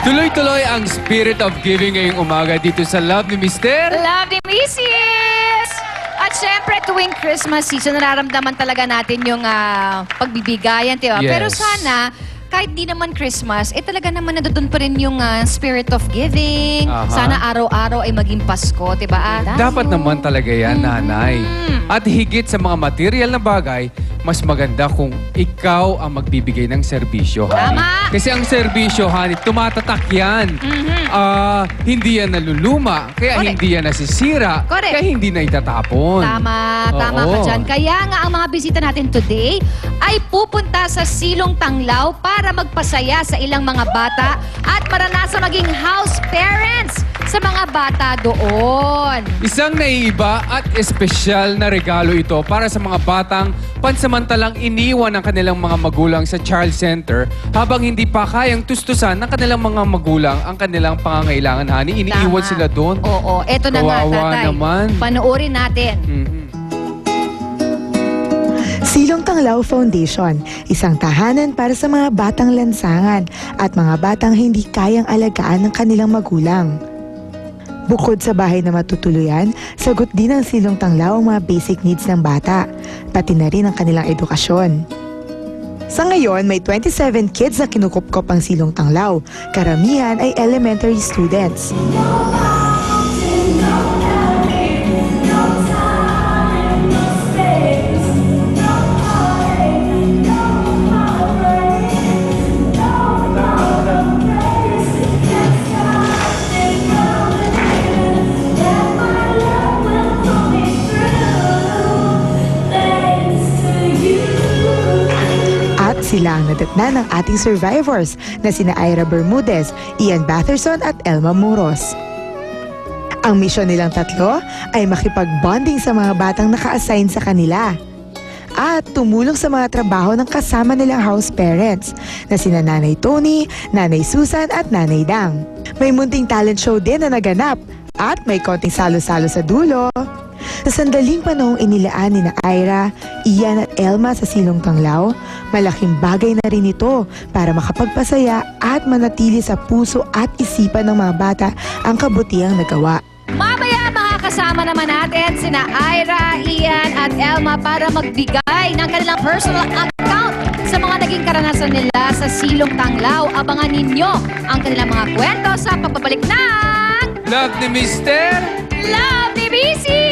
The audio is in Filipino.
Tuloy-tuloy ang spirit of giving ngayong umaga dito sa Love ni Mister. Love ni Mrs. At syempre, tuwing Christmas season, nararamdaman talaga natin yung pagbibigayan, diba? Yes. Pero sana, kahit di naman Christmas, talaga naman nandoon pa rin yung spirit of giving. Aha. Sana araw-araw ay maging Pasko, diba? Dapat naman talaga yan, nanay. At higit sa mga material na bagay, mas maganda kung ikaw ang magbibigay ng serbisyo, honey. Tama. Kasi ang serbisyo, honey, tumatatak yan. Hindi yan naluluma, kaya Correct. hindi yan nasisira, Correct. kaya hindi na itatapon. Tama ka Oo. dyan. Kaya nga ang mga bisita natin today ay pupunta sa Silong Tanglaw para magpasaya sa ilang mga bata at maranasan maging house parents sa mga bata doon. Isang naiiba at espesyal na regalo ito para sa mga batang pansamantalang iniwan ng kanilang mga magulang sa child center habang hindi pa kayang tustusan ng kanilang mga magulang ang kanilang pangangailangan, honey. Iniiwan Tama. sila doon. Oo, eto na nga, Kawawa tatay. naman. Panoorin natin. Silong Tanglaw Foundation, isang tahanan para sa mga batang lansangan at mga batang hindi kayang alagaan ng kanilang magulang. Bukod sa bahay na matutuluyan, sagot din ng Silong Tanglaw ang mga basic needs ng bata, pati na rin ang kanilang edukasyon. Sa ngayon, may 27 kids na kinukupkop ang Silong Tanglaw. Karamihan ay elementary students. At sila ang nadatnan ng ating survivors na sina Ira Bermudez, Ian Batherson at Elma Muros. Ang misyon nilang tatlo ay makipag-bonding sa mga batang naka-assign sa kanila at tumulong sa mga trabaho ng kasama nilang house parents na sina Nanay Tony, Nanay Susan at Nanay Dang. May munting talent show din na naganap at may konting salo-salo sa dulo. Sa sandaling panahong inilaan ni na Ira, Ian at Elma sa Silong Tanglaw, malaking bagay na rin ito para makapagpasaya at manatili sa puso at isipan ng mga bata ang kabutihang nagawa. Mamaya makakasama naman natin sina Ira, Ian at Elma para magbigay ng kanilang personal account sa mga naging karanasan nila sa Silong Tanglaw. Abangan ninyo ang kanilang mga kwento sa pagbabalik ng Love ni Mister. Love ni BC!